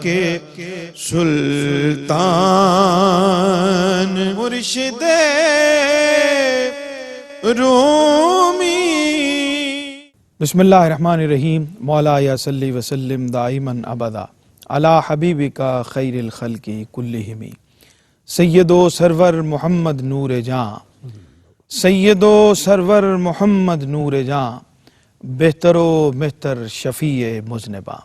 کے سلطان مرشد رومی۔ بسم اللہ الرحمن الرحیم۔ مولا یا صلی وسلم دائما ابدا علی حبیبک خیر الخلق کلہم۔ سید و سرور محمد نور جاں، سید و سرور محمد نور جاں، بہتر و مہتر شفیع مذنباں۔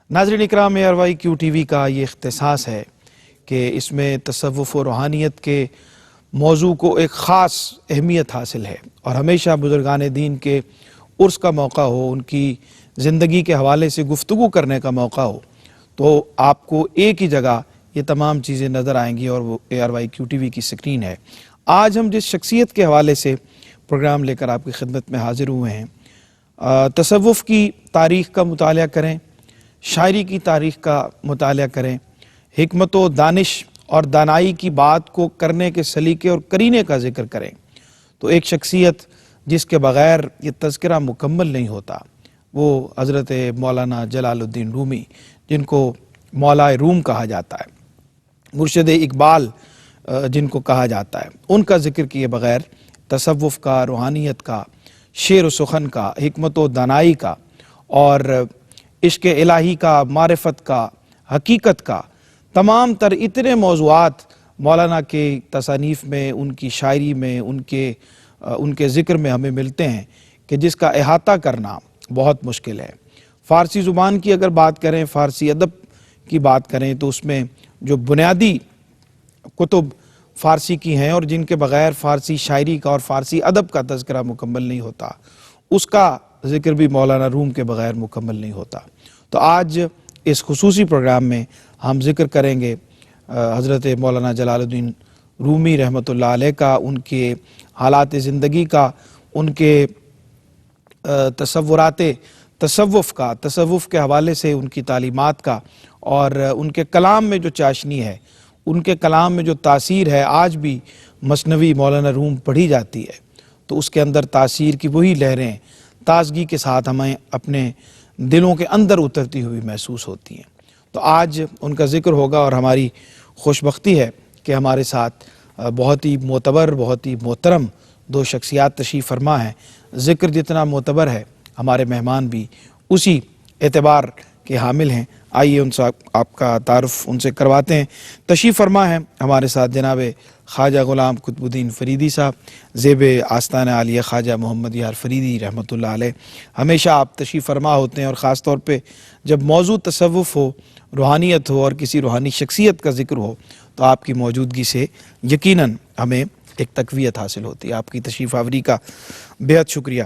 ناظرین اکرام، ARY Q TV کا یہ اختصاص ہے کہ اس میں تصوف و روحانیت کے موضوع کو ایک خاص اہمیت حاصل ہے، اور ہمیشہ بزرگان دین کے عرس کا موقع ہو، ان کی زندگی کے حوالے سے گفتگو کرنے کا موقع ہو، تو آپ کو ایک ہی جگہ یہ تمام چیزیں نظر آئیں گی، اور وہ ARY Q TV کی سکرین ہے۔ آج ہم جس شخصیت کے حوالے سے پروگرام لے کر آپ کی خدمت میں حاضر ہوئے ہیں، تصوف کی تاریخ کا مطالعہ کریں، شاعری کی تاریخ کا مطالعہ کریں، حکمت و دانش اور دانائی کی بات کو کرنے کے سلیقے اور کرینے کا ذکر کریں، تو ایک شخصیت جس کے بغیر یہ تذکرہ مکمل نہیں ہوتا وہ حضرت مولانا جلال الدین رومی، جن کو مولا روم کہا جاتا ہے، مرشد اقبال جن کو کہا جاتا ہے، ان کا ذکر کیے بغیر تصوف کا، روحانیت کا، شعر و سخن کا، حکمت و دانائی کا، اور عشق الہی کا، معرفت کا، حقیقت کا، تمام تر اتنے موضوعات مولانا کے تصانیف میں، ان کی شاعری میں، ان کے ذکر میں ہمیں ملتے ہیں کہ جس کا احاطہ کرنا بہت مشکل ہے۔ فارسی زبان کی اگر بات کریں، فارسی ادب کی بات کریں، تو اس میں جو بنیادی کتب فارسی کی ہیں اور جن کے بغیر فارسی شاعری کا اور فارسی ادب کا تذکرہ مکمل نہیں ہوتا، اس کا ذکر بھی مولانا روم کے بغیر مکمل نہیں ہوتا۔ تو آج اس خصوصی پروگرام میں ہم ذکر کریں گے حضرت مولانا جلال الدین رومی رحمۃ اللہ علیہ کا، ان کے حالات زندگی کا، ان کے تصورات تصوف کا، تصوف کے حوالے سے ان کی تعلیمات کا، اور ان کے کلام میں جو چاشنی ہے، ان کے کلام میں جو تاثیر ہے، آج بھی مثنوی مولانا روم پڑھی جاتی ہے تو اس کے اندر تاثیر کی وہی لہریں تازگی کے ساتھ ہمیں اپنے دلوں کے اندر اترتی ہوئی محسوس ہوتی ہیں۔ تو آج ان کا ذکر ہوگا، اور ہماری خوش بختی ہے کہ ہمارے ساتھ بہت ہی معتبر، بہت ہی محترم دو شخصیات تشریف فرما ہیں۔ ذکر جتنا معتبر ہے، ہمارے مہمان بھی اسی اعتبار کے حامل ہیں۔ آئیے ان سے آپ کا تعارف ان سے کرواتے ہیں۔ تشریف فرما ہیں ہمارے ساتھ جناب خواجہ غلام قطب الدین فریدی صاحب، زیب آستانہ عالیہ خواجہ محمد یار فریدی رحمۃ اللہ علیہ۔ ہمیشہ آپ تشریف فرما ہوتے ہیں، اور خاص طور پہ جب موضوع تصوف ہو، روحانیت ہو، اور کسی روحانی شخصیت کا ذکر ہو، تو آپ کی موجودگی سے یقیناً ہمیں ایک تقویت حاصل ہوتی ہے۔ آپ کی تشریف آوری کا بہت شکریہ۔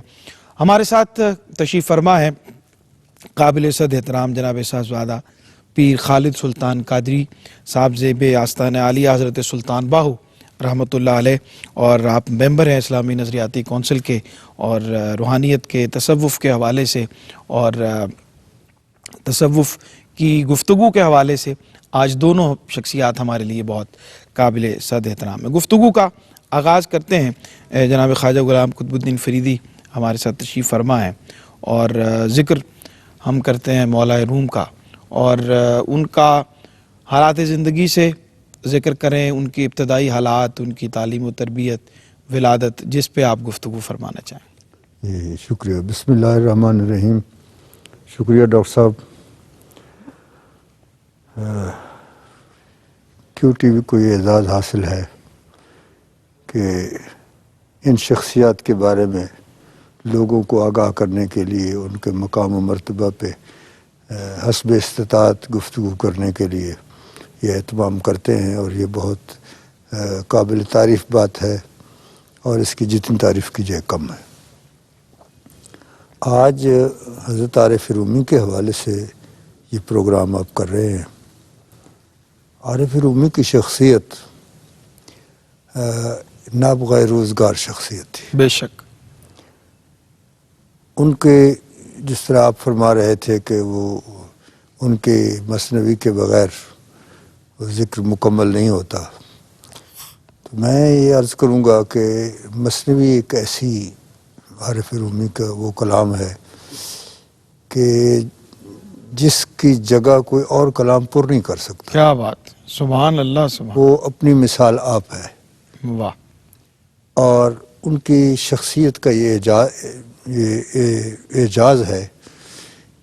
ہمارے ساتھ تشریف فرما ہے قابل صد احترام جناب صاحبزادہ پیر خالد سلطان قادری صاحب، زیب آستانہ عالیہ حضرت سلطان باہو رحمۃ اللہ علیہ، اور آپ ممبر ہیں اسلامی نظریاتی کونسل کے، اور روحانیت کے، تصوف کے حوالے سے اور تصوف کی گفتگو کے حوالے سے آج دونوں شخصیات ہمارے لیے بہت قابل صد احترام ہیں۔ گفتگو کا آغاز کرتے ہیں۔ جناب خواجہ غلام قطب الدین فریدی ہمارے ساتھ تشریف فرما ہیں، اور ذکر ہم کرتے ہیں مولا روم کا، اور ان کا حالات زندگی سے ذکر کریں، ان کی ابتدائی حالات، ان کی تعلیم و تربیت، ولادت، جس پہ آپ گفتگو فرمانا چاہیں۔ شکریہ۔ بسم اللہ الرحمن الرحیم۔ شکریہ ڈاکٹر صاحب۔ Q TV کو یہ اعزاز حاصل ہے کہ ان شخصیات کے بارے میں لوگوں کو آگاہ کرنے کے لیے، ان کے مقام و مرتبہ پہ حسب استطاعت گفتگو کرنے کے لیے یہ اہتمام کرتے ہیں، اور یہ بہت قابل تعریف بات ہے، اور اس کی جتنی تعریف کی جائے کم ہے۔ آج حضرت عارف رومی کے حوالے سے یہ پروگرام آپ کر رہے ہیں۔ عارف رومی کی شخصیت نابغہ روزگار شخصیت تھی۔ بے شک۔ ان کے جس طرح آپ فرما رہے تھے کہ وہ ان کے مثنوی کے بغیر وہ ذکر مکمل نہیں ہوتا، تو میں یہ عرض کروں گا کہ مثنوی ایک ایسی عارف رومی کا وہ کلام ہے کہ جس کی جگہ کوئی اور کلام پر نہیں کر سکتا. کیا بات، سبحان اللہ، سبحان وہ اپنی مثال آپ ہے. واہ. اور ان کی شخصیت کا یہ اعجاز ہے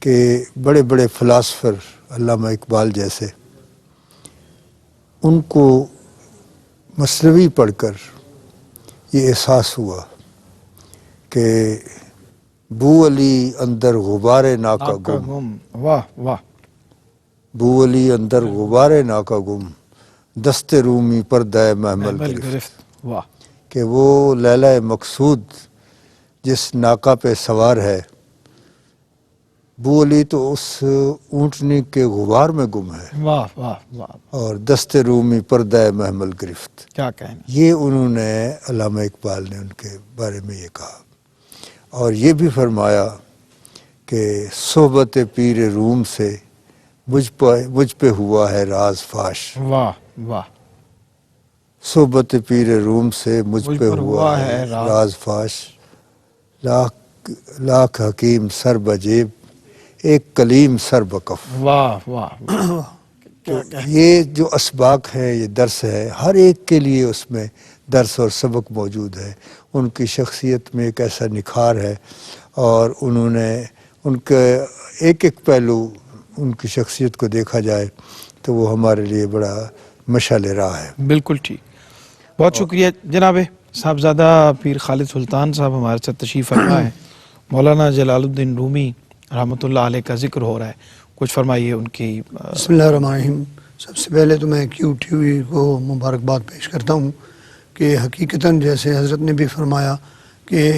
کہ بڑے بڑے فلاسفر علامہ اقبال جیسے، ان کو مثنوی پڑھ کر یہ احساس ہوا کہ بو علی اندر غبار ناکا گم، واہ واہ. بو علی اندر غبار ناکا گم، دست رومی پردہ محمل محمل گرفت. گرفت. واہ. کہ وہ لیلہ مقصود جس ناکا پہ سوار ہے، بو علی تو اس اونٹنی کے غبار میں گم ہے، واہ واہ واہ. اور دست رومی پردہ محمل گرفت. کیا کہنا. یہ انہوں نے علامہ اقبال نے ان کے بارے میں یہ کہا. اور یہ بھی فرمایا کہ صحبت پیر روم سے مجھ پہ ہوا ہے راز فاش. واہ واہ. صحبت پیر روم سے مجھ پہ ہوا ہے راز فاش. لاکھ حکیم سر بجیب، ایک کلیم سر بکف. واہ واہ. تو یہ جو اسباق ہے، یہ درس ہے، ہر ایک کے لیے اس میں درس اور سبق موجود ہے. ان کی شخصیت میں ایک ایسا نکھار ہے، اور انہوں نے ان کے ایک ایک پہلو ان کی شخصیت کو دیکھا جائے تو وہ ہمارے لیے بڑا مشعل راہ ہے. بالکل ٹھیک. بہت شکریہ جناب صاحبزادہ پیر خالد سلطان صاحب ہمارے ساتھ تشریف فرما ہے. مولانا جلال الدین رومی رحمۃ اللہ علیہ کا ذکر ہو رہا ہے، کچھ فرمائیے ان کی. بسم اللہ الرحمن الرحیم. سب سے پہلے تو میں کیو ٹی وی کو مبارکباد پیش کرتا ہوں کہ حقیقتاً جیسے حضرت نے بھی فرمایا کہ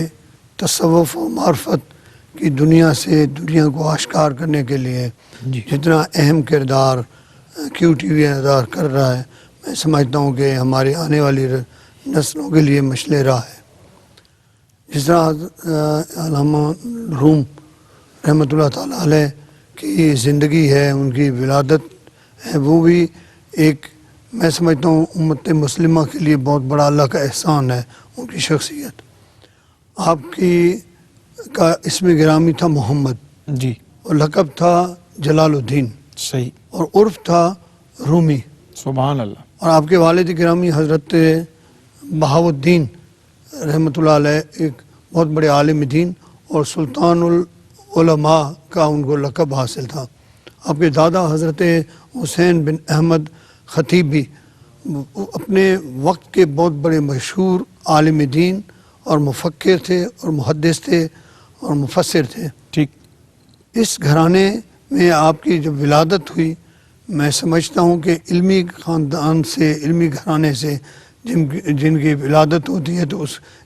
تصوف و معرفت کی دنیا سے دنیا کو آشکار کرنے کے لیے جی. جتنا اہم کردار کیو ٹی وی ادا کر رہا ہے، میں سمجھتا ہوں کہ ہماری آنے والی نسلوں کے لیے مشعل راہ ہے. جس طرح علامہ روم رحمۃ اللہ تعالیٰ علیہ کی زندگی ہے، ان کی ولادت ہے، وہ بھی ایک، میں سمجھتا ہوں امت مسلمہ کے لیے بہت بڑا اللہ کا احسان ہے. ان کی شخصیت، آپ کی کا اسم گرامی تھا محمد، جی. اور لقب تھا جلال الدین، صحیح. اور عرف تھا رومی. سبحان اللہ. اور آپ کے والد گرامی حضرت بہاؤالدین رحمۃ اللہ علیہ ایک بہت بڑے عالم دین اور سلطان العلماء کا ان کو لقب حاصل تھا. آپ کے دادا حضرت حسین بن احمد خطیب بھی اپنے وقت کے بہت بڑے مشہور عالم دین اور مفکر تھے اور محدث تھے اور مفسر تھے. ٹھیک. اس گھرانے میں آپ کی جب ولادت ہوئی، میں سمجھتا ہوں کہ علمی خاندان سے، علمی گھرانے سے جن کی ولادت ہوتی ہے، تو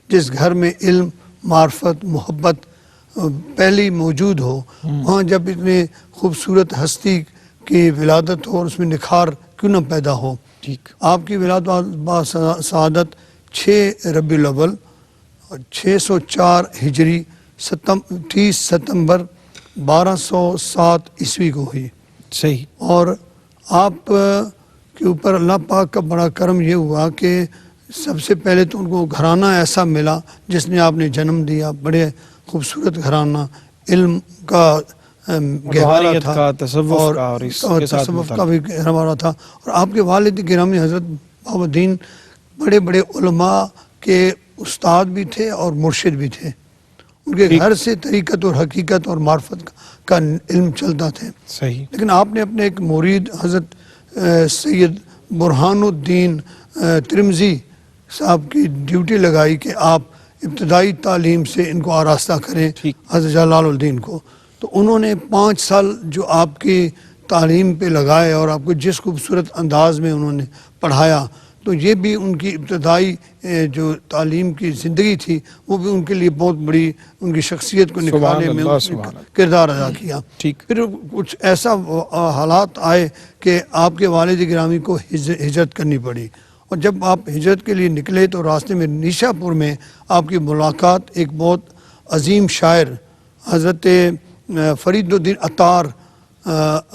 جس گھر میں علم، معرفت، محبت پہلی موجود ہو، وہاں جب اتنے خوبصورت ہستی کی ولادت ہو اور اس میں نکھار کیوں نہ پیدا ہو. ٹھیک. آپ کی ولادت با سعادت 6 ربیع الاول 604 ہجری 30 ستمبر 1207 عیسوی کو ہوئی. صحیح. اور آپ کے اوپر اللہ پاک کا بڑا کرم یہ ہوا کہ سب سے پہلے تو ان کو گھرانہ ایسا ملا جس نے آپ نے جنم دیا. بڑے خوبصورت گھرانہ، علم کا گہوارہ تھا، کا تصوف اور کا، اور اس کے ساتھ تصوف کا بھی گہوارہ تھا. اور آپ کے والد گرامی حضرت بہاؤالدین بڑے بڑے علماء کے استاد بھی تھے اور مرشد بھی تھے. ان کے گھر سے طریقت اور حقیقت اور معرفت کا علم چلتا تھے. صحیح. لیکن آپ نے اپنے ایک مرید حضرت سید برہان الدین ترمذی صاحب کی ڈیوٹی لگائی کہ آپ ابتدائی تعلیم سے ان کو آراستہ کریں، حضرت جلال الدین کو. تو انہوں نے 5 سال جو آپ کی تعلیم پہ لگائے اور آپ کو جس خوبصورت انداز میں انہوں نے پڑھایا، تو یہ بھی ان کی ابتدائی جو تعلیم کی زندگی تھی، وہ بھی ان کے لیے بہت بڑی ان کی شخصیت کو نکھارنے میں کردار ادا کیا. پھر کچھ ایسا حالات آئے کہ آپ کے والد گرامی کو ہجرت کرنی پڑی، اور جب آپ ہجرت کے لیے نکلے تو راستے میں نیشا پور میں آپ کی ملاقات ایک بہت عظیم شاعر حضرت فرید الدین عطار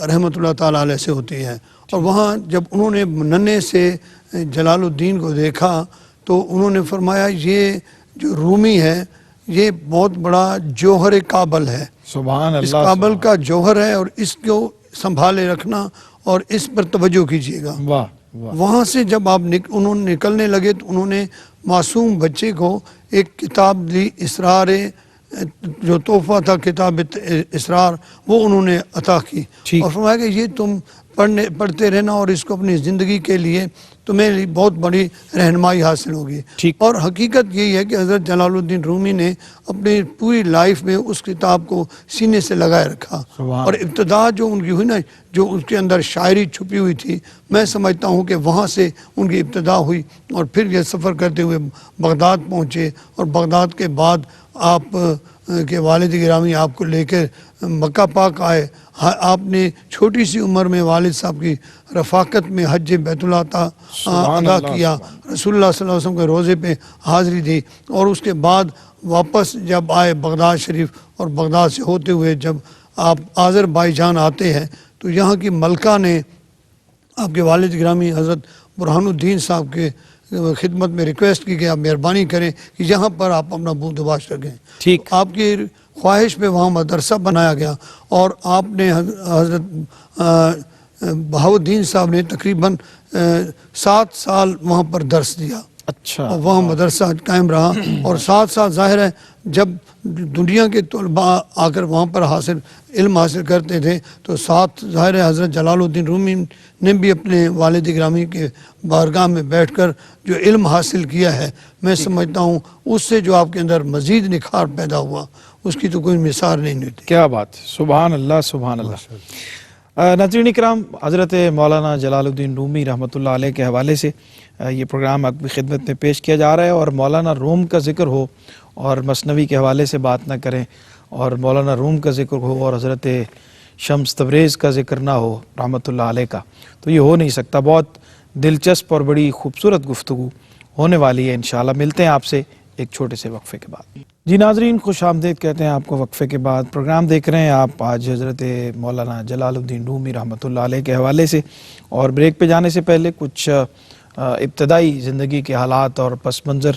رحمۃ اللہ تعالیٰ علیہ سے ہوتی ہے. اور وہاں جب انہوں نے ننھے سے جلال الدین کو دیکھا تو انہوں نے فرمایا یہ جو رومی ہے یہ بہت بڑا جوہر کابل ہے، سبحان اس اللہ، کابل کا جوہر ہے، اور اس کو سنبھالے رکھنا اور اس پر توجہ کیجیے گا۔ واہ واہ، وہاں سے جب آپ انہوں نے نکلنے لگے تو انہوں نے معصوم بچے کو ایک کتاب دی، اسرار، جو تحفہ تھا کتاب اسرار، وہ انہوں نے عطا کی، ٹھیک۔ اور فرمایا کہ یہ تم پڑھتے رہنا اور اس کو اپنی زندگی کے لیے تمہیں لیے بہت بڑی رہنمائی حاصل ہوگی۔ ٹھیک۔ اور حقیقت یہی ہے کہ حضرت جلال الدین رومی نے اپنی پوری لائف میں اس کتاب کو سینے سے لگائے رکھا، سبحان اور ابتدا جو ان کی ہوئی نا، جو اس کے اندر شاعری چھپی ہوئی تھی، میں سمجھتا ہوں کہ وہاں سے ان کی ابتدا ہوئی، اور پھر یہ سفر کرتے ہوئے بغداد پہنچے، اور بغداد کے بعد آپ کے والد گرامی آپ کو لے کر مکہ پاک آئے۔ آپ نے چھوٹی سی عمر میں والد صاحب کی رفاقت میں حج بیت اللہ ادا کیا، رسول اللہ صلی اللہ علیہ وسلم کے روزے پہ حاضری دی، اور اس کے بعد واپس جب آئے بغداد شریف، اور بغداد سے ہوتے ہوئے جب آپ آذربائیجان آتے ہیں تو یہاں کی ملکہ نے آپ کے والد گرامی حضرت برہان الدین صاحب کے خدمت میں ریکویسٹ کی کہ آپ مہربانی کریں کہ یہاں پر آپ اپنا بود و باش رکھیں۔ ٹھیک۔ آپ کی خواہش پہ وہاں مدرسہ بنایا گیا، اور آپ نے حضرت بہاؤالدین صاحب نے تقریباً 7 سال وہاں پر درس دیا، اچھا، اور وہاں مدرسہ قائم رہا، اور 7 سال ظاہر ہے جب دنیا کے طلباء آ کر وہاں پر علم حاصل کرتے تھے تو ساتھ ظاہر ہے حضرت جلال الدین رومی نے بھی اپنے والد گرامی کے بارگاہ میں بیٹھ کر جو علم حاصل کیا ہے، میں سمجھتا ہوں اس سے جو آپ کے اندر مزید نکھار پیدا ہوا اس کی تو کوئی مثال نہیں ہوتی۔ کیا بات، سبحان اللہ سبحان اللہ۔ ناظرین اکرام، حضرت مولانا جلال الدین رومی رحمۃ اللہ علیہ کے حوالے سے یہ پروگرام آپ کی خدمت میں پیش کیا جا رہا ہے، اور مولانا روم کا ذکر ہو اور مثنوی کے حوالے سے بات نہ کریں، اور مولانا روم کا ذکر ہو اور حضرت شمس تبریز کا ذکر نہ ہو رحمۃ اللہ علیہ کا، تو یہ ہو نہیں سکتا۔ بہت دلچسپ اور بڑی خوبصورت گفتگو ہونے والی ہے انشاءاللہ۔ ملتے ہیں آپ سے ایک چھوٹے سے وقفے کے بعد۔ جی ناظرین، خوش آمدید کہتے ہیں آپ کو وقفے کے بعد۔ پروگرام دیکھ رہے ہیں آپ آج حضرت مولانا جلال الدین رومی رحمۃ اللہ علیہ کے حوالے سے، اور بریک پہ جانے سے پہلے کچھ ابتدائی زندگی کے حالات اور پس منظر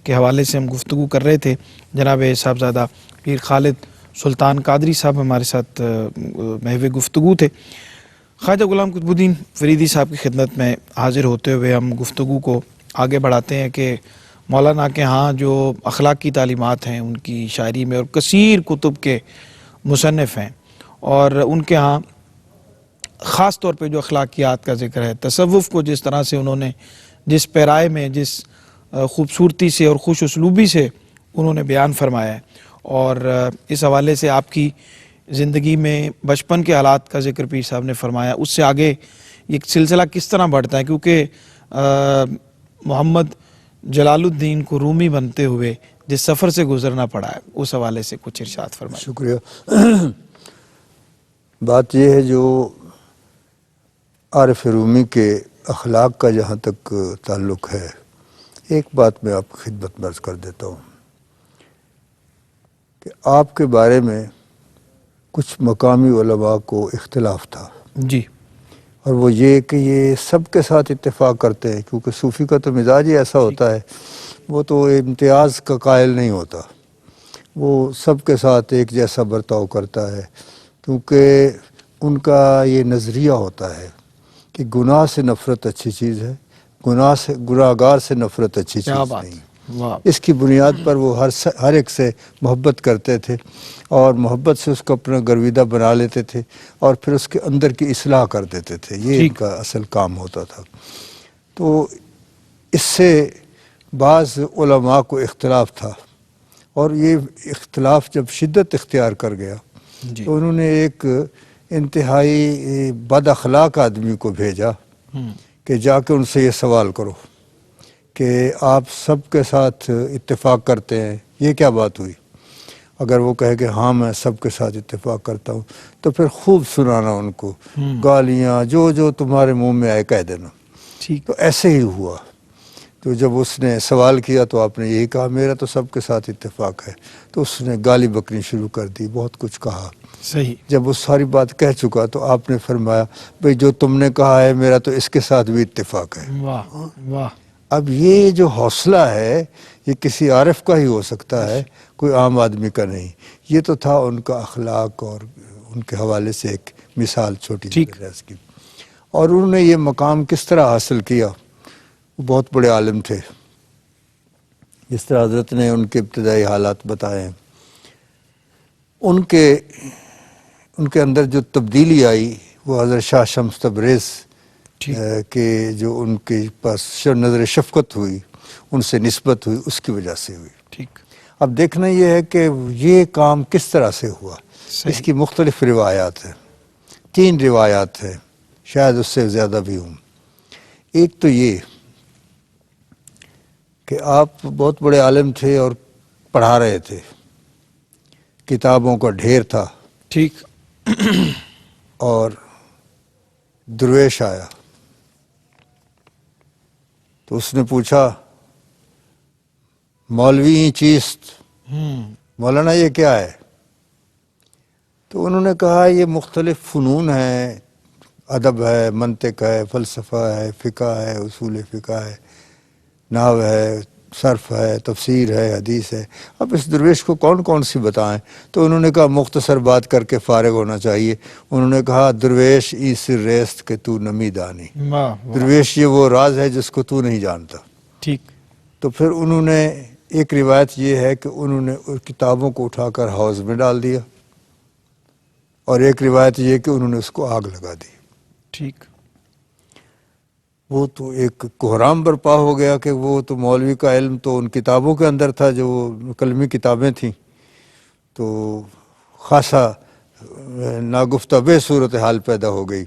کے حوالے سے ہم گفتگو کر رہے تھے۔ جناب صاحبزادہ پیر خالد سلطان قادری صاحب ہمارے ساتھ محو گفتگو تھے۔ خواجہ غلام قطب الدین فریدی صاحب کی خدمت میں حاضر ہوتے ہوئے ہم گفتگو کو آگے بڑھاتے ہیں کہ مولانا کے ہاں جو اخلاقی تعلیمات ہیں ان کی شاعری میں، اور کثیر کتب کے مصنف ہیں، اور ان کے ہاں خاص طور پہ جو اخلاقیات کا ذکر ہے، تصوف کو جس طرح سے انہوں نے جس پیرائے میں جس خوبصورتی سے اور خوش اسلوبی سے انہوں نے بیان فرمایا ہے، اور اس حوالے سے آپ کی زندگی میں بچپن کے حالات کا ذکر پیر صاحب نے فرمایا، اس سے آگے یہ سلسلہ کس طرح بڑھتا ہے، کیونکہ محمد جلال الدین کو رومی بنتے ہوئے جس سفر سے گزرنا پڑا ہے، اس حوالے سے کچھ ارشاد فرمائیں۔ شکریہ۔ بات یہ ہے، جو عارف رومی کے اخلاق کا جہاں تک تعلق ہے، ایک بات میں آپ کی خدمت میں عرض کر دیتا ہوں کہ آپ کے بارے میں کچھ مقامی علماء کو اختلاف تھا، جی، اور وہ یہ کہ یہ سب کے ساتھ اتفاق کرتے ہیں، کیونکہ صوفی کا تو مزاج ہی ایسا ہوتا ہے، وہ تو امتیاز کا قائل نہیں ہوتا، وہ سب کے ساتھ ایک جیسا برتاؤ کرتا ہے، کیونکہ ان کا یہ نظریہ ہوتا ہے کہ گناہ سے نفرت اچھی چیز ہے، گناہگار سے نفرت اچھی چیز نہیں۔ اس کی بنیاد پر وہ ہر ایک سے محبت کرتے تھے، اور محبت سے اس کو اپنا گرویدہ بنا لیتے تھے، اور پھر اس کے اندر کی اصلاح کر دیتے تھے، یہ ان کا اصل کام ہوتا تھا۔ تو اس سے بعض علماء کو اختلاف تھا، اور یہ اختلاف جب شدت اختیار کر گیا تو انہوں نے ایک انتہائی بد اخلاق آدمی کو بھیجا کہ جا کے ان سے یہ سوال کرو کہ آپ سب کے ساتھ اتفاق کرتے ہیں، یہ کیا بات ہوئی؟ اگر وہ کہے کہ ہاں میں سب کے ساتھ اتفاق کرتا ہوں، تو پھر خوب سنانا ان کو، گالیاں جو تمہارے منہ میں آئے کہہ دینا۔ تو ایسے ہی ہوا۔ تو جب اس نے سوال کیا تو آپ نے یہی کہا میرا تو سب کے ساتھ اتفاق ہے، تو اس نے گالی بکنی شروع کر دی، بہت کچھ کہا۔ صحیح۔ جب وہ ساری بات کہہ چکا تو آپ نے فرمایا بھئی جو تم نے کہا ہے میرا تو اس کے ساتھ بھی اتفاق ہے۔ واہ واہ۔ اب یہ جو حوصلہ ہے یہ کسی عارف کا ہی ہو سکتا ہے، کوئی عام آدمی کا نہیں. یہ تو تھا ان کا اخلاق اور ان کے حوالے سے ایک مثال چھوٹی سی ریاض کی. اور انہوں نے یہ مقام کس طرح حاصل کیا. وہ بہت بڑے عالم تھے، جس طرح حضرت نے ان کے ابتدائی حالات بتائے ہیں. ان کے اندر جو تبدیلی آئی وہ حضرت شاہ شمس تبریز کہ جو ان کے پاس نظر شفقت ہوئی، ان سے نسبت ہوئی، اس کی وجہ سے ہوئی. ٹھیک. اب دیکھنا یہ ہے کہ یہ کام کس طرح سے ہوا. اس کی مختلف روایات ہیں، 3 روایات ہیں، شاید اس سے زیادہ بھی ہوں. ایک تو یہ کہ آپ بہت بڑے عالم تھے اور پڑھا رہے تھے، کتابوں کا ڈھیر تھا. ٹھیک. اور درویش آیا تو اس نے پوچھا مولوی چیست، مولانا یہ کیا ہے؟ تو انہوں نے کہا یہ مختلف فنون ہیں، ادب ہے، منطق ہے، فلسفہ ہے، فقہ ہے، اصول فقہ ہے، نحو ہے، صرف ہے، تفسیر ہے، حدیث ہے. اب اس درویش کو کون کون سی بتائیں؟ تو انہوں نے کہا مختصر بات کر کے فارغ ہونا چاہیے. انہوں نے کہا درویش ای سر ریست کہ تو نمی دانی. درویش یہ وہ راز ہے جس کو تو نہیں جانتا. ٹھیک. تو پھر انہوں نے ایک روایت یہ ہے کہ انہوں نے اس کتابوں کو اٹھا کر حوض میں ڈال دیا، اور ایک روایت یہ کہ انہوں نے اس کو آگ لگا دی. ٹھیک. وہ تو ایک کوہرام برپا ہو گیا کہ وہ تو مولوی کا علم تو ان کتابوں کے اندر تھا جو کلمی کتابیں تھیں. تو خاصا ناگفتہ بے صورتحال پیدا ہو گئی.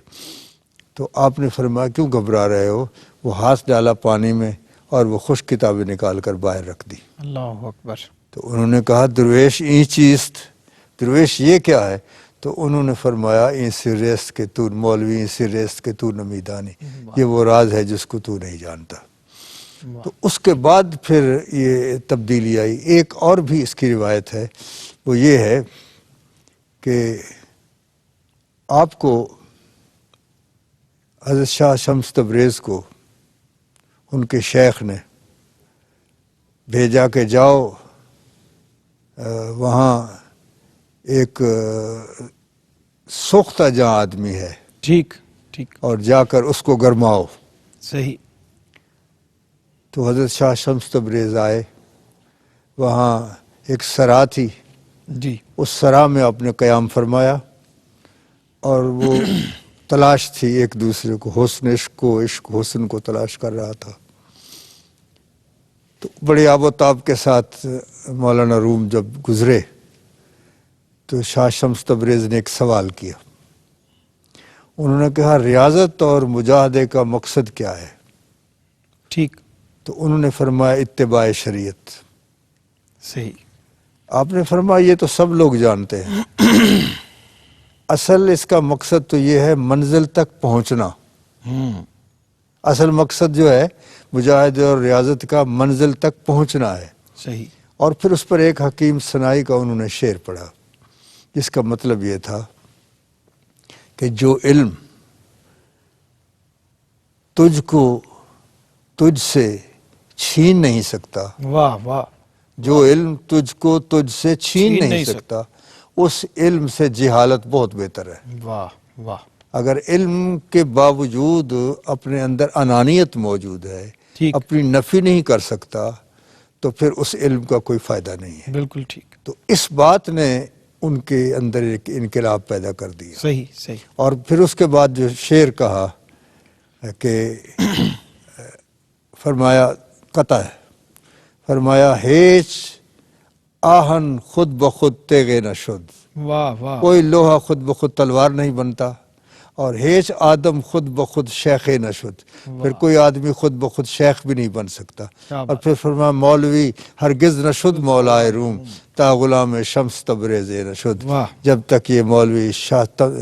تو آپ نے فرمایا کیوں گھبرا رہے ہو؟ وہ ہاتھ ڈالا پانی میں اور وہ خشک کتابیں نکال کر باہر رکھ دی. اللہ اکبر. تو انہوں نے کہا درویش ای چیست، درویش یہ کیا ہے؟ تو انہوں نے فرمایا این سریست کے تو مولوی این سریست کے تو نمیدانی، یہ وہ راز ہے جس کو تو نہیں جانتا. تو اس کے بعد پھر یہ تبدیلی آئی. ایک اور بھی اس کی روایت ہے، وہ یہ ہے کہ آپ کو حضرت شاہ شمس تبریز کو ان کے شیخ نے بھیجا کہ جاؤ وہاں ایک سوختہ جہاں آدمی ہے، ٹھیک ٹھیک، اور جا کر اس کو گرماؤ. صحیح. تو حضرت شاہ شمس تبریز آئے، وہاں ایک سرا تھی، جی. اس سرا میں آپ نے قیام فرمایا، اور وہ تلاش تھی ایک دوسرے کو، حسن عشق کو، عشق حسن کو تلاش کر رہا تھا. تو بڑے آب و تاب کے ساتھ مولانا روم جب گزرے تو شاہ شمس تبریز نے ایک سوال کیا. انہوں نے کہا ریاضت اور مجاہدے کا مقصد کیا ہے؟ ٹھیک. تو انہوں نے فرمایا اتباع شریعت. صحیح. آپ نے فرمایا یہ تو سب لوگ جانتے ہیں، اصل اس کا مقصد تو یہ ہے منزل تک پہنچنا. اصل مقصد جو ہے مجاہدے اور ریاضت کا منزل تک پہنچنا ہے. صحیح. اور پھر اس پر ایک حکیم ثنائی کا انہوں نے شعر پڑھا، جس کا مطلب یہ تھا کہ جو علم تجھ کو تجھ سے چھین نہیں سکتا، واہ واہ، جو علم تجھ کو تجھ سے چھین نہیں سکتا، اس علم سے جہالت بہت بہتر ہے. واہ واہ. اگر علم کے باوجود اپنے اندر انانیت موجود ہے، ٹھیک، اپنی نفی نہیں کر سکتا، تو پھر اس علم کا کوئی فائدہ نہیں ہے. بالکل ٹھیک. تو اس بات نے ان کے اندر ایک انقلاب پیدا کر دیا. صحیح صحیح. اور پھر اس کے بعد جو شعر کہا کہ فرمایا قطع ہے، فرمایا ہیچ آہن خود بخود تیغے نہ شد. واہ واہ. کوئی لوہا خود بخود تلوار نہیں بنتا، اور ہیچ آدم خود بخود شیخ نہ شد. پھر کوئی آدمی خود بخود شیخ بھی نہیں بن سکتا. اور پھر فرمایا مولوی ہرگز نہ شد مولائے روم تا غلام شمس تبریز نہ شد. جب تک یہ مولوی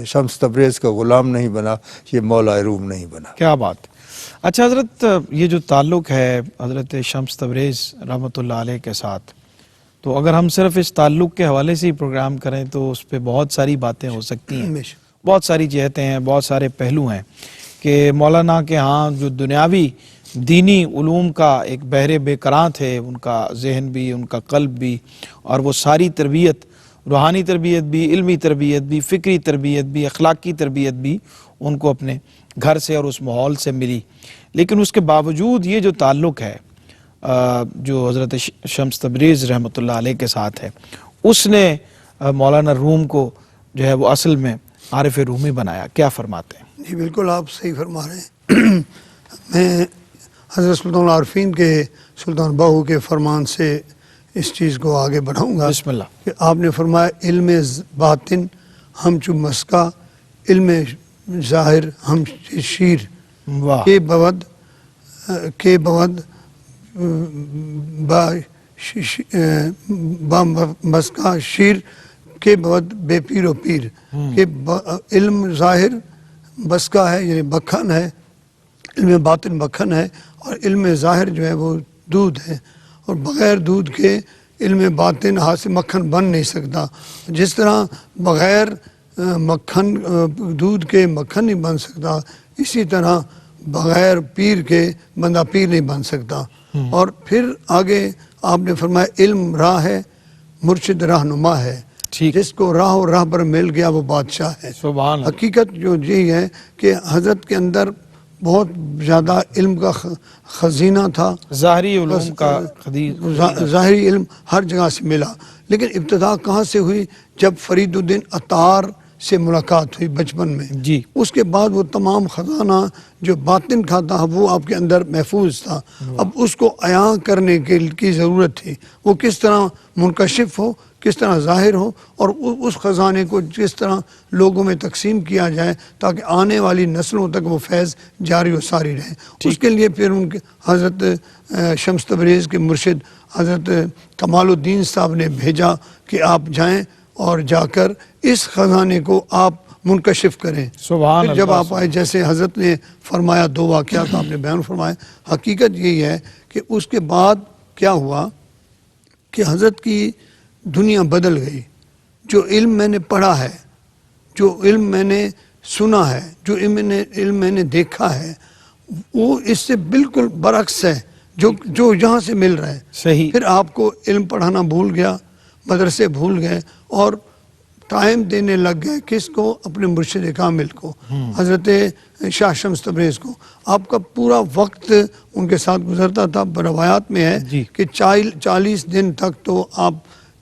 شمس تبریز کا غلام نہیں بنا، یہ مولائے روم نہیں بنا. کیا بات. اچھا حضرت، یہ جو تعلق ہے حضرت شمس تبریز رحمۃ اللہ علیہ کے ساتھ، تو اگر ہم صرف اس تعلق کے حوالے سے ہی پروگرام کریں تو اس پہ بہت ساری باتیں ہو سکتی ہیں، بہت ساری جہتیں ہیں، بہت سارے پہلو ہیں کہ مولانا کے ہاں جو دنیاوی دینی علوم کا ایک بحر بے کراں تھے، ان کا ذہن بھی، ان کا قلب بھی، اور وہ ساری تربیت، روحانی تربیت بھی، علمی تربیت بھی، فکری تربیت بھی، اخلاقی تربیت بھی ان کو اپنے گھر سے اور اس ماحول سے ملی. لیکن اس کے باوجود یہ جو تعلق ہے جو حضرت شمس تبریز رحمۃ اللہ علیہ کے ساتھ ہے، اس نے مولانا روم کو جو ہے وہ اصل میں عارف رومی بنایا. کیا فرماتے ہیں؟ جی بالکل آپ صحیح فرما رہے ہیں. میں حضرت سلطان العارفین کے سلطان باہو کے فرمان سے اس چیز کو آگے بڑھاؤں گا. بسم اللہ. کہ آپ نے فرمایا علم باطن ہم چو مسکا، علم ظاہر ہم شیر واہ. کے بود با مسکا شیر کے بود بے پیر و پیر. کہ علم ظاہر بسکا ہے یعنی مکھن ہے، علم باطن مکھن ہے، اور علم ظاہر جو ہے وہ دودھ ہے، اور بغیر دودھ کے علم باطن ہاتھ سے مکھن بن نہیں سکتا. جس طرح بغیر مکھن دودھ کے مکھن نہیں بن سکتا، اسی طرح بغیر پیر کے بندہ پیر نہیں بن سکتا. اور پھر آگے آپ نے فرمایا علم راہ ہے، مرشد رہنما ہے. جس کو راہ و راہ پر مل گیا وہ بادشاہ ہے. سبحان اللہ. حقیقت جو یہی ہے کہ حضرت کے اندر بہت زیادہ علم کا خزینہ تھا، ظاہری علوم کا ظاہری علم ہر جگہ سے ملا. لیکن ابتدا کہاں سے ہوئی؟ جب فرید الدین عطار سے ملاقات ہوئی بچپن میں. جی. اس کے بعد وہ تمام خزانہ جو باطن کا تھا وہ آپ کے اندر محفوظ تھا. اب اس کو عیاں کرنے کی ضرورت تھی. وہ کس طرح منکشف ہو، کس طرح ظاہر ہو، اور اس خزانے کو کس طرح لوگوں میں تقسیم کیا جائے تاکہ آنے والی نسلوں تک وہ فیض جاری و ساری رہے. اس کے لیے پھر ان کے حضرت شمس تبریز کے مرشد حضرت کمال الدین صاحب نے بھیجا کہ آپ جائیں اور جا کر اس خزانے کو آپ منکشف کریں. سبحان پھر جب اللہ. آپ آئے، جیسے حضرت نے فرمایا، دو واقعات آپ نے بیان فرمایا. حقیقت یہی ہے کہ اس کے بعد کیا ہوا کہ حضرت کی دنیا بدل گئی. جو علم میں نے پڑھا ہے، جو علم میں نے سنا ہے، جو علم میں نے دیکھا ہے، وہ اس سے بالکل برعکس ہے جو یہاں سے مل رہا ہے. صحیح. پھر آپ کو علم پڑھانا بھول گیا، مدرسے بھول گئے، اور ٹائم دینے لگ گئے کس کو؟ اپنے مرشد کامل کو، حضرت شاہ شمس تبریز کو. آپ کا پورا وقت ان کے ساتھ گزرتا تھا. روایات میں ہے کہ 40 دن تک تو آپ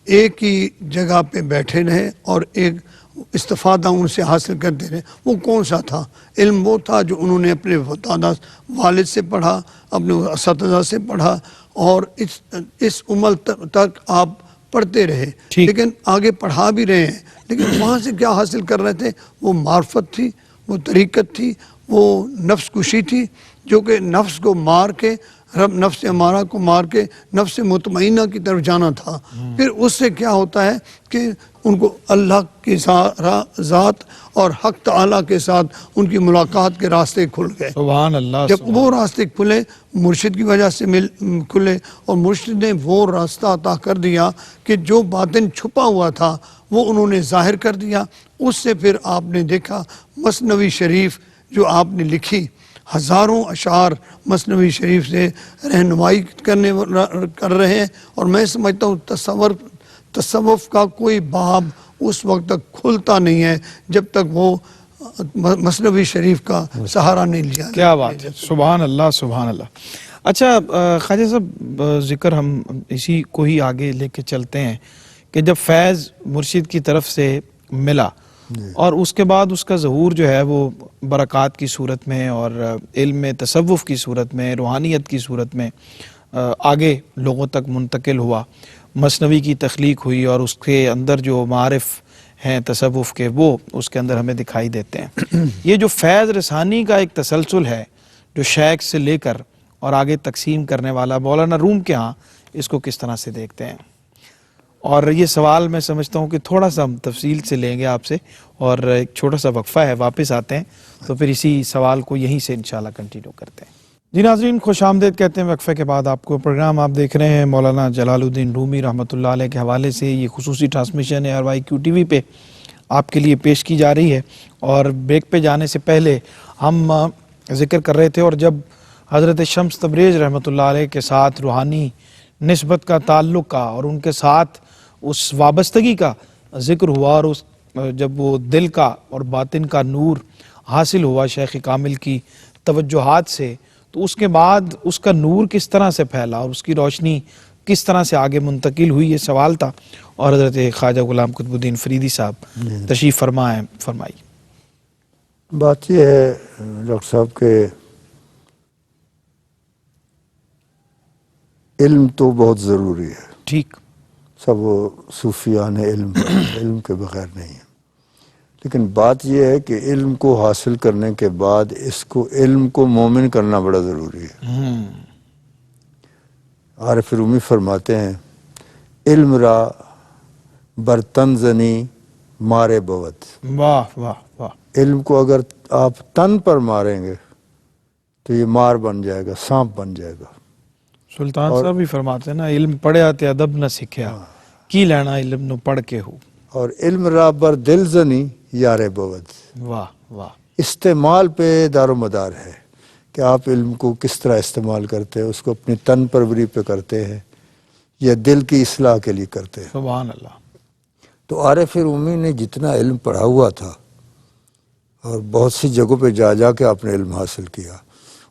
ایک ہی جگہ پہ بیٹھے رہے اور ایک استفادہ ان سے حاصل کرتے رہے. وہ کون سا تھا؟ علم وہ تھا جو انہوں نے اپنے والد سے پڑھا، اپنے اساتذہ سے پڑھا، اور اس عمر تک آپ پڑھتے رہے. لیکن آگے پڑھا بھی رہے ہیں، لیکن وہاں سے کیا حاصل کر رہے تھے؟ وہ معرفت تھی، وہ طریقت تھی، وہ نفس کشی تھی، جو کہ نفس کو مار کے، نفس امارہ کو مار کے نفس مطمئنہ کی طرف جانا تھا. پھر اس سے کیا ہوتا ہے کہ ان کو اللہ کی ذات اور حق تعالیٰ کے ساتھ ان کی ملاقات کے راستے کھل گئے. سبحان اللہ. جب وہ راستے کھلے، مرشد کی وجہ سے کھلے، اور مرشد نے وہ راستہ عطا کر دیا کہ جو باطن چھپا ہوا تھا وہ انہوں نے ظاہر کر دیا. اس سے پھر آپ نے دیکھا مثنوی شریف جو آپ نے لکھی، ہزاروں اشعار مثنوی شریف سے رہنمائی کر رہے ہیں. اور میں سمجھتا ہوں تصوف کا کوئی باب اس وقت تک کھلتا نہیں ہے جب تک وہ مثنوی شریف کا سہارا نہیں لیا. کیا بات ہے. سبحان اللہ سبحان اللہ. اچھا خواجہ صاحب، ذکر ہم اسی کو ہی آگے لے کے چلتے ہیں کہ جب فیض مرشد کی طرف سے ملا اور اس کے بعد اس کا ظہور جو ہے وہ برکات کی صورت میں اور علم تصوف کی صورت میں، روحانیت کی صورت میں آگے لوگوں تک منتقل ہوا، مثنوی کی تخلیق ہوئی، اور اس کے اندر جو معارف ہیں تصوف کے وہ اس کے اندر ہمیں دکھائی دیتے ہیں. یہ جو فیض رسانی کا ایک تسلسل ہے جو شیخ سے لے کر اور آگے تقسیم کرنے والا، مولانا روم کے ہاں اس کو کس طرح سے دیکھتے ہیں؟ اور یہ سوال میں سمجھتا ہوں کہ تھوڑا سا ہم تفصیل سے لیں گے آپ سے، اور ایک چھوٹا سا وقفہ ہے، واپس آتے ہیں تو پھر اسی سوال کو یہیں سے انشاءاللہ کنٹینیو کرتے ہیں. جی ناظرین، خوش آمدید کہتے ہیں وقفے کے بعد آپ کو. پروگرام آپ دیکھ رہے ہیں مولانا جلال الدین رومی رحمۃ اللہ علیہ کے حوالے سے. یہ خصوصی ٹرانسمیشن ہے RYQ TV پہ آپ کے لیے پیش کی جا رہی ہے. اور بریک پہ جانے سے پہلے ہم ذکر کر رہے تھے، اور جب حضرت شمس تبریز رحمۃ اللہ علیہ کے ساتھ روحانی نسبت کا، تعلق کا اور ان کے ساتھ اس وابستگی کا ذکر ہوا، اور اس جب وہ دل کا اور باطن کا نور حاصل ہوا شیخ کامل کی توجہات سے، تو اس کے بعد اس کا نور کس طرح سے پھیلا اور اس کی روشنی کس طرح سے آگے منتقل ہوئی، یہ سوال تھا، اور حضرت خواجہ غلام قطب الدین فریدی صاحب تشریف فرمائی۔ بات یہ ہے ڈاکٹر صاحب کہ علم تو بہت ضروری ہے، ٹھیک، سب صوفیان علم علم کے بغیر نہیں ہے، لیکن بات یہ ہے کہ علم کو حاصل کرنے کے بعد اس کو علم کو مومن کرنا بڑا ضروری ہے۔ عارف رومی فرماتے ہیں علم را برتن زنی مارے بوت، واہ واہ واہ، علم کو اگر آپ تن پر ماریں گے تو یہ مار بن جائے گا، سانپ بن جائے گا۔ سلطان صاحب بھی فرماتے ہیں نا، علم پڑھیا تے ادب نہ سکھیا، کی لینا علم نو پڑھ کے ہو۔ اور علم را بر دل زنی یار بود، واہ واہ، استعمال پہ دار و مدار ہے کہ آپ علم کو کس طرح استعمال کرتے ہیں، اس کو اپنی تن پروری پہ کرتے ہیں یا دل کی اصلاح کے لیے کرتے ہیں۔ سبحان اللہ۔ تو عارف رومی نے جتنا علم پڑھا ہوا تھا اور بہت سی جگہوں پہ جا جا کے آپ نے علم حاصل کیا،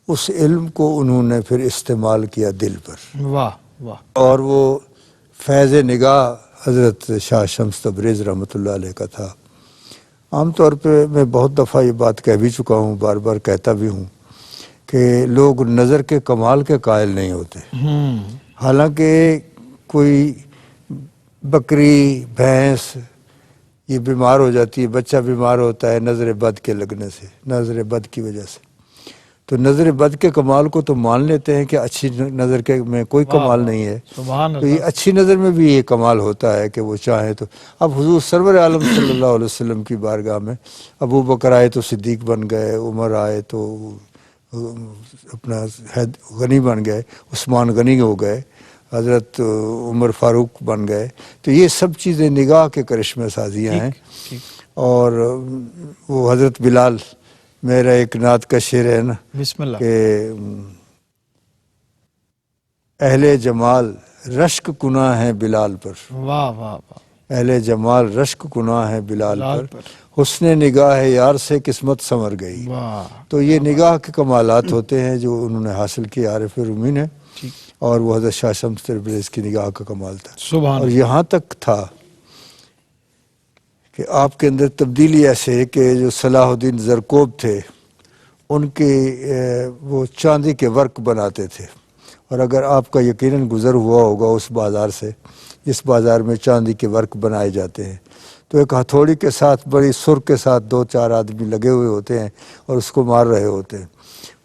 اس علم کو انہوں نے پھر استعمال کیا دل پر، واہ واہ، اور وہ فیض نگاہ حضرت شاہ شمس تبریز رحمۃ اللہ علیہ کا تھا۔ عام طور پہ میں بہت دفعہ یہ بات کہہ بھی چکا ہوں، بار بار کہتا بھی ہوں کہ لوگ نظر کے کمال کے قائل نہیں ہوتے، حالانکہ کوئی بکری بھینس یہ بیمار ہو جاتی ہے، بچہ بیمار ہوتا ہے نظر بد کے لگنے سے، نظر بد کی وجہ سے، تو نظر بد کے کمال کو تو مان لیتے ہیں کہ اچھی نظر کے میں کوئی کمال نہیں ہے، سبحان تو یہ اچھی نظر میں بھی یہ کمال ہوتا ہے کہ وہ چاہے تو۔ اب حضور سرور عالم صلی اللہ علیہ وسلم کی بارگاہ میں ابو بکر آئے تو صدیق بن گئے، عمر آئے تو اپنا غنی بن گئے، عثمان غنی ہو گئے، حضرت عمر فاروق بن گئے، تو یہ سب چیزیں نگاہ کے کرشمہ سازیاں ہیں۔ اور وہ حضرت بلال، میرا ایک نعت کا شعر ہے نا بسم اللہ، کہ اہل جمال رشک کناں ہے بلال پر، واہ واہ واہ، اہل جمال رشک کناں ہے بلال بلال پر، پر، حسن نگاہ یار سے قسمت سنور گئی۔ واہ، تو یہ نگاہ کے کمالات ہوتے ہیں جو انہوں نے حاصل کیے عارف رومی نے، اور وہ حضرت شاہ شمس تبریز کی نگاہ کا کمال تھا۔ سبحان اور اللہ، یہاں تک تھا کہ آپ کے اندر تبدیلی ایسے کہ جو صلاح الدین زرکوب تھے، ان کے وہ چاندی کے ورک بناتے تھے، اور اگر آپ کا یقیناً گزر ہوا ہوگا اس بازار سے جس بازار میں چاندی کے ورک بنائے جاتے ہیں، تو ایک ہتھوڑی کے ساتھ بڑی سر کے ساتھ 2-4 آدمی لگے ہوئے ہوتے ہیں اور اس کو مار رہے ہوتے ہیں۔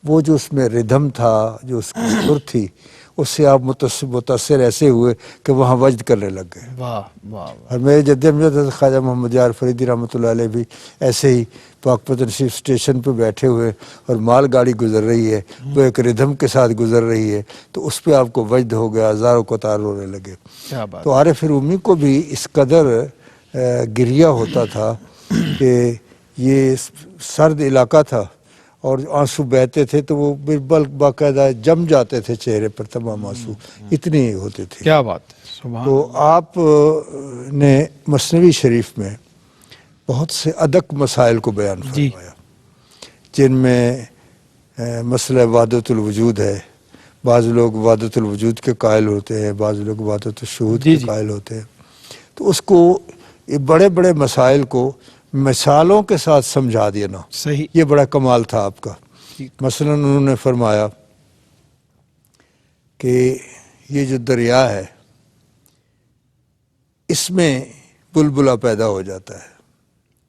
وہ جو اس میں ردھم تھا، جو اس کی سر تھی، اس سے آپ متاثر ایسے ہوئے کہ وہاں وجد کرنے لگ گئے۔ واہ واہ، اور میرے جد امجد حضرت خواجہ محمد یار فریدی رحمۃ اللہ علیہ بھی ایسے ہی پاک پتن شریف اسٹیشن پہ بیٹھے ہوئے اور مال گاڑی گزر رہی ہے، وہ ایک ردھم کے ساتھ گزر رہی ہے، تو اس پہ آپ کو وجد ہو گیا، ہزاروں قطار رونے لگے۔ کیا بات، تو عارف رومی کو بھی اس قدر گریہ ہوتا تھا کہ یہ سرد علاقہ تھا اور آنسو بہتے تھے تو وہ بالکل باقاعدہ جم جاتے تھے چہرے پر، تمام آنسو اتنے ہوتے تھے۔ کیا بات ہے، سبحان تو آپ نے مثنوی شریف میں بہت سے ادق مسائل کو بیان فرمایا، جن میں مسئلہ وحدت الوجود ہے۔ بعض لوگ وحدت الوجود کے قائل ہوتے ہیں، بعض لوگ وحدت الشہود کے قائل ہوتے ہیں، تو اس کو یہ بڑے بڑے مسائل کو مثالوں کے ساتھ سمجھا دینا، صحیح، یہ بڑا کمال تھا آپ کا۔ مثلا انہوں نے فرمایا کہ یہ جو دریا ہے اس میں بلبلہ پیدا ہو جاتا ہے،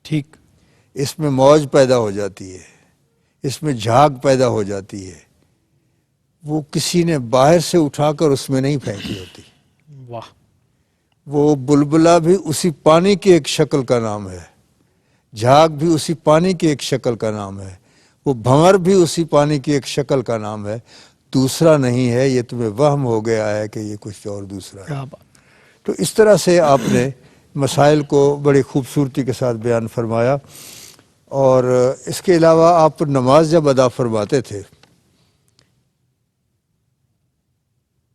ٹھیک، اس میں موج پیدا ہو جاتی ہے، اس میں جھاگ پیدا ہو جاتی ہے، وہ کسی نے باہر سے اٹھا کر اس میں نہیں پھینکی ہوتی، واہ، وہ بلبلہ بھی اسی پانی کی ایک شکل کا نام ہے، جھاگ بھی اسی پانی کی ایک شکل کا نام ہے، وہ بھنور بھی اسی پانی کی ایک شکل کا نام ہے، دوسرا نہیں ہے، یہ تمہیں وہم ہو گیا ہے کہ یہ کچھ اور دوسرا ہے۔ کیا بات، تو اس طرح سے آپ نے مسائل کو بڑی خوبصورتی کے ساتھ بیان فرمایا۔ اور اس کے علاوہ آپ نماز جب ادا فرماتے تھے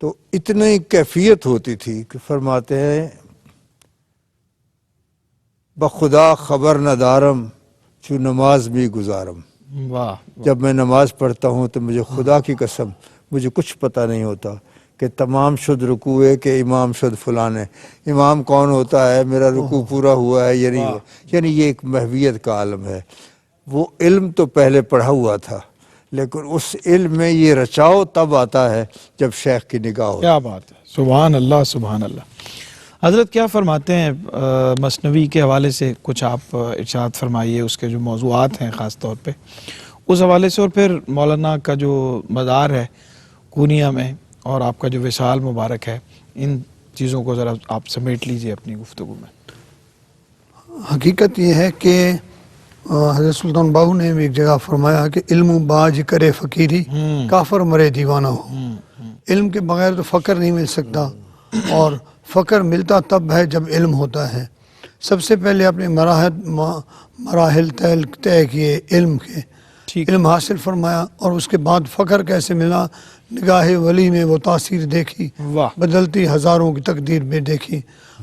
تو اتنی کیفیت ہوتی تھی کہ فرماتے ہیں بخدا خبر نہ دارم چو نماز بھی گزارم. واہ جب میں نماز پڑھتا ہوں تو مجھے خدا کی قسم مجھے کچھ پتہ نہیں ہوتا کہ تمام شد رکوع ہے کہ امام شد فلان ہے، امام کون ہوتا ہے، میرا رکوع پورا ہوا ہے یا نہیں ہوا. یعنی یہ ایک محویت کا عالم ہے. وہ علم تو پہلے پڑھا ہوا تھا لیکن اس علم میں یہ رچاؤ تب آتا ہے جب شیخ کی نگاہ ہو. کیا بات ہے، سبحان اللہ سبحان اللہ. حضرت کیا فرماتے ہیں مثنوی کے حوالے سے کچھ آپ ارشاد فرمائیے، اس کے جو موضوعات ہیں خاص طور پہ اس حوالے سے، اور پھر مولانا کا جو مدار ہے کونیا میں اور آپ کا جو وصال مبارک ہے، ان چیزوں کو ذرا آپ سمیٹ لیجئے اپنی گفتگو میں. حقیقت یہ ہے کہ حضرت سلطان باہو نے بھی ایک جگہ فرمایا کہ علم باج کرے فقیری کافر مرے دیوانہ ہو. علم کے بغیر تو فقر نہیں مل سکتا، اور فقر ملتا تب ہے جب علم ہوتا ہے. سب سے پہلے اپنے مراحل طے کیے علم کے، علم حاصل فرمایا، اور اس کے بعد فقر کیسے ملا. نگاہ ولی میں وہ تاثیر دیکھی، بدلتی ہزاروں کی تقدیر میں دیکھی.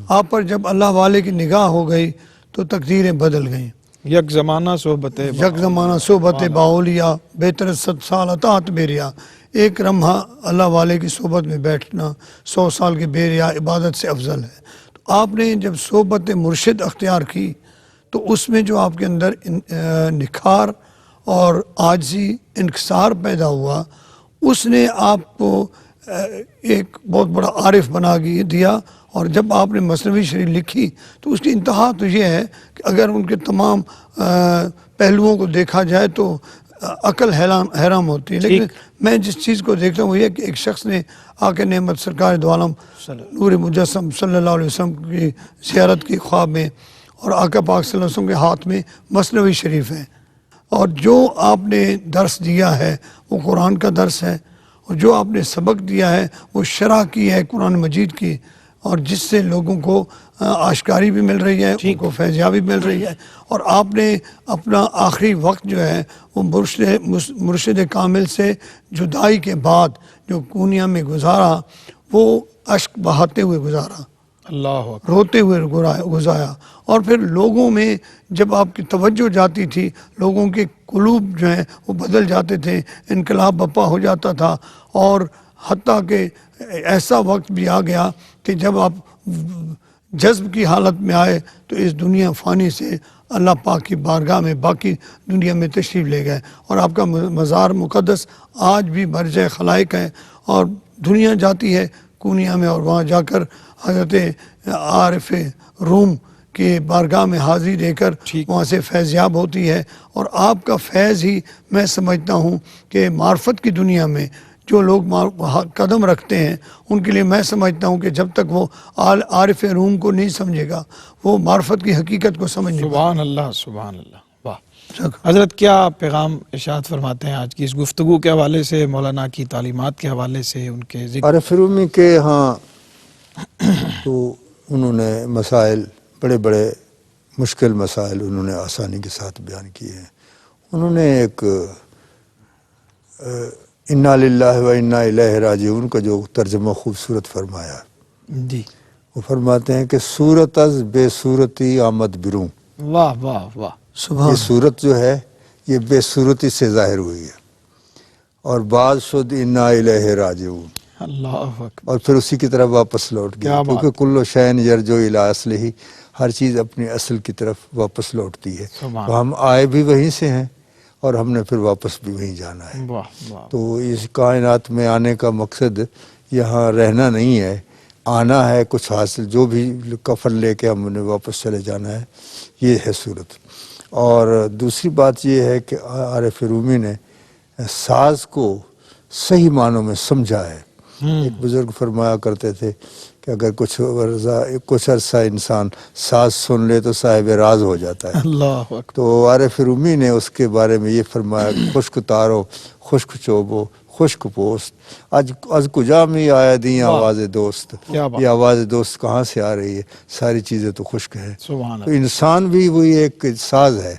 آپ پر جب اللہ والے کی نگاہ ہو گئی تو تقدیریں بدل گئیں. یک زمانہ صحبت باولیا بہتر 100 سال اطاعت بیریا. ایک لمحہ اللہ والے کی صحبت میں بیٹھنا 100 سال کی بیریا عبادت سے افضل ہے. تو آپ نے جب صحبت مرشد اختیار کی تو اس میں جو آپ کے اندر نکھار اور عاجزی انکسار پیدا ہوا، اس نے آپ کو ایک بہت بڑا عارف بنا دیا. اور جب آپ نے مثنوی شریف لکھی تو اس کی انتہا تو یہ ہے کہ اگر ان کے تمام پہلوؤں کو دیکھا جائے تو عقل حیران ہوتی ہے. لیکن میں جس چیز کو دیکھتا ہوں وہ یہ کہ ایک شخص نے آقا نعمت سرکار دو عالم نور مجسم صلی اللہ علیہ وسلم کی زیارت کی خواب میں، اور آقا پاک صلی اللہ علیہ وسلم کے ہاتھ میں مثنوی شریف ہے، اور جو آپ نے درس دیا ہے وہ قرآن کا درس ہے، اور جو آپ نے سبق دیا ہے وہ شرح کی ہے قرآن مجید کی، اور جس سے لوگوں کو آشکاری بھی مل رہی ہے، ان کو فیضیابی مل رہی ہے. اور آپ نے اپنا آخری وقت جو ہے وہ مرشد کامل سے جدائی کے بعد جو کونیا میں گزارا وہ اشک بہاتے ہوئے گزارا، اللہ اکبر، روتے ہوئے گزارا. اور پھر لوگوں میں جب آپ کی توجہ جاتی تھی، لوگوں کے قلوب جو ہیں وہ بدل جاتے تھے، انقلاب بپا ہو جاتا تھا. اور حتیٰ کہ ایسا وقت بھی آ گیا کہ جب آپ جذب کی حالت میں آئے تو اس دنیا فانی سے اللہ پاک کی بارگاہ میں باقی دنیا میں تشریف لے گئے. اور آپ کا مزار مقدس آج بھی مرجع خلائق ہے، اور دنیا جاتی ہے کونیا میں، اور وہاں جا کر حضرت عارف روم کے بارگاہ میں حاضری دے کر وہاں سے فیضیاب ہوتی ہے. اور آپ کا فیض ہی میں سمجھتا ہوں کہ معرفت کی دنیا میں جو لوگ قدم رکھتے ہیں ان کے لیے میں سمجھتا ہوں کہ جب تک وہ عارف روم کو نہیں سمجھے گا وہ معرفت کی حقیقت کو سمجھ نہیں پائے. سبحان اللہ سبحان اللہ. واہ حضرت، کیا پیغام ارشاد فرماتے ہیں آج کی اس گفتگو کے حوالے سے، مولانا کی تعلیمات کے حوالے سے، ان کے ذکر؟ عارف رومی کے ہاں تو انہوں نے مسائل بڑے بڑے مشکل مسائل انہوں نے آسانی کے ساتھ بیان کیے ہیں. انہوں نے ایک انا للہ و انا الیہ راجعون کا جو ترجمہ خوبصورت فرمایا، جی وہ فرماتے ہیں کہ صورت از بے صورتی آمد بروں. واہ واہ واہ. یہ صورت جو ہے یہ بے صورتی سے ظاہر ہوئی ہے، اور بعض شد انا الیہ راجعون، اللہ اکبر، اور پھر اسی کی طرف واپس لوٹ گیا. کیونکہ کل شین یرجو الی اصلہ، ہر چیز اپنی اصل کی طرف واپس لوٹتی ہے. تو ہم آئے بھی وہیں سے ہیں اور ہم نے پھر واپس بھی وہیں جانا ہے. تو اس کائنات میں آنے کا مقصد یہاں رہنا نہیں ہے، آنا ہے کچھ حاصل، جو بھی کفن لے کے ہم نے واپس چلے جانا ہے. یہ ہے صورت. اور دوسری بات یہ ہے کہ عارف رومی نے ساز کو صحیح معنوں میں سمجھا ہے. ایک بزرگ فرمایا کرتے تھے کہ اگر کچھ عرصہ انسان ساز سن لے تو صاحب راز ہو جاتا ہے. اللہ اکبر. تو عارف رومی نے اس کے بارے میں یہ فرمایا، خشک تارو خشک چوبو خشک پوست از کجا میں آیا دی آواز دوست. یہ آواز دوست کہاں سے آ رہی ہے؟ ساری چیزیں تو خشک ہیں. تو انسان بھی وہی ایک ساز ہے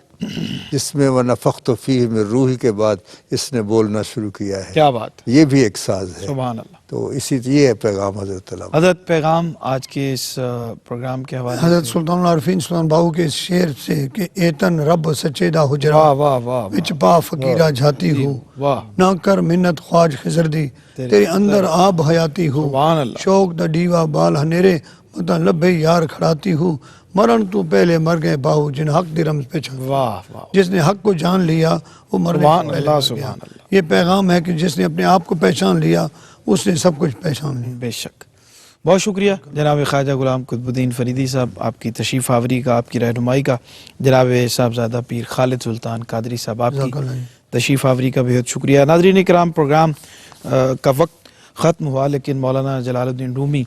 جس میں ونفخت فیہ من روحی کے بعد اس نے بولنا شروع کیا ہے. کیا بات ہے، یہ بھی ایک ساز ہے. سبحان اللہ. تو اسی یہ ہے پیغام حضرت علامہ. حضرت پیغام آج کے اس پروگرام کے حوالے حضرت سے. سلطان العارفین سلطان باہو کے اس شعر سے کہ ایتن رب سچے دا حجرا واہ واہ واہ وچ پا فقیرہ جھاتی ہو، واہ. نہ کر منت خواج خضر دی تیرے اندر آب حیاتی ہو، سبحان اللہ. شوق دا ڈیوا بال ہنیرے متا لبے یار کھڑاتی ہو، مرن تو پہلے مر گئے باہو جن حق دی رمز پہ چھان. واہ واہ. جس نے حق کو جان لیا وہ مرنے سے سبحان پہلے اللہ، مر گیا. سبحان اللہ. یہ پیغام ہے کہ جس نے اپنے آپ کو پہچان لیا اس نے سب کچھ پہچان لیا. بے شک. بہت شکریہ جناب خواجہ غلام قطب الدین فریدی صاحب، آپ کی تشریف آوری کا، آپ کی رہنمائی کا. جناب صاحبزادہ پیر خالد سلطان قادری صاحب، آپ جزاک کی اللہ. تشریف آوری کا بہت شکریہ. ناظرین کرام، پروگرام کا وقت ختم ہوا، لیکن مولانا جلال الدین رومی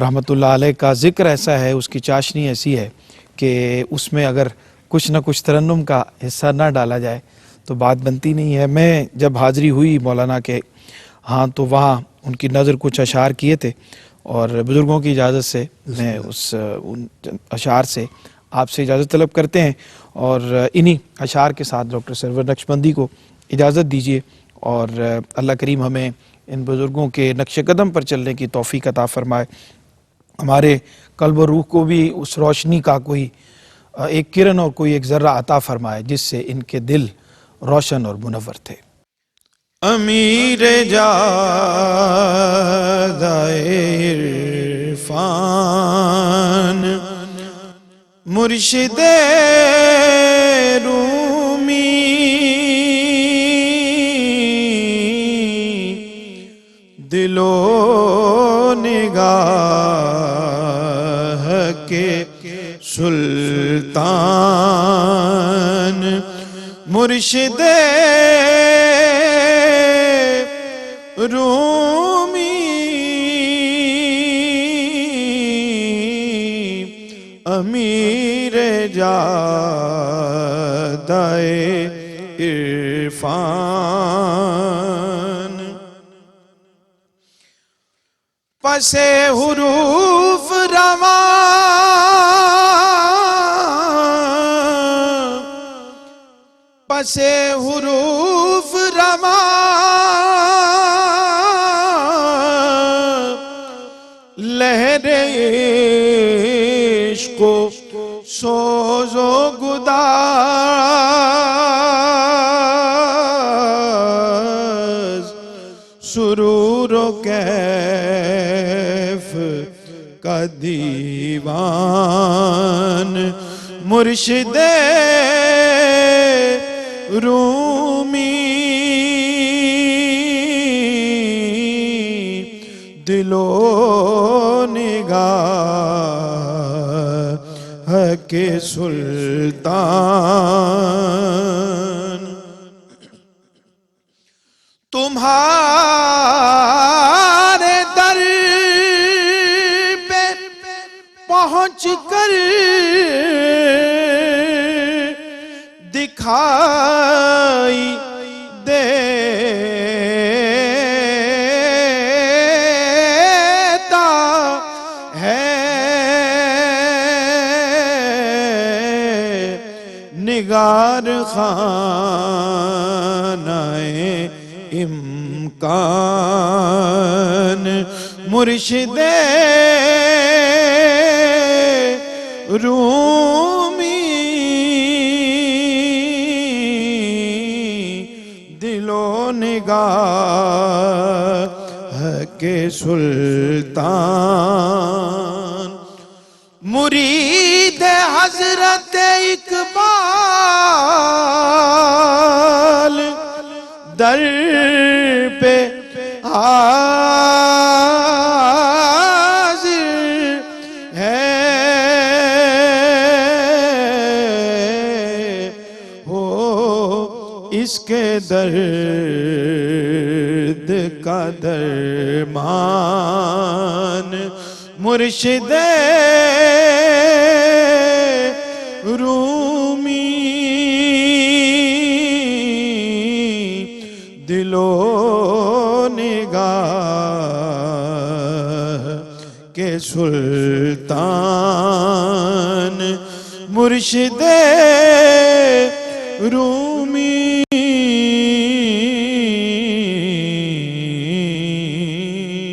رحمۃ اللہ علیہ کا ذکر ایسا ہے، اس کی چاشنی ایسی ہے کہ اس میں اگر کچھ نہ کچھ ترنم کا حصہ نہ ڈالا جائے تو بات بنتی نہیں ہے. میں جب حاضری ہوئی مولانا کے ہاں تو وہاں ان کی نظر کچھ اشعار کیے تھے، اور بزرگوں کی اجازت سے میں ان اشعار سے آپ سے اجازت طلب کرتے ہیں، اور انہی اشعار کے ساتھ ڈاکٹر سرور نقشبندی کو اجازت دیجیے، اور اللہ کریم ہمیں ان بزرگوں کے نقش قدم پر چلنے کی توفیق عطا فرمائے. ہمارے قلب و روح کو بھی اس روشنی کا کوئی ایک کرن اور کوئی ایک ذرہ عطا فرمائے جس سے ان کے دل روشن اور منور تھے. امیر جادہ عرفان مرشد رومی دل و نگاہ کے سلطان مرشد رومی امیر جادہ عرفان پس حروف رواں پس حروف رواں لہر عشق و سوز و گداز سرور و کیف کا دیوان مرشد رومی دل و نگاہ کے سلطان تمہارے در پہ پہنچ کر دکھائی دیتا ہے نگار خانہ امکان مرشد رومی دل و نگاہ کے سلطان مرید حضرت اقبال در پہ حاضر ہے ہو اس کے درد کا درمان مرشد رومی دل و نگاہ کے سلطان مرشد روح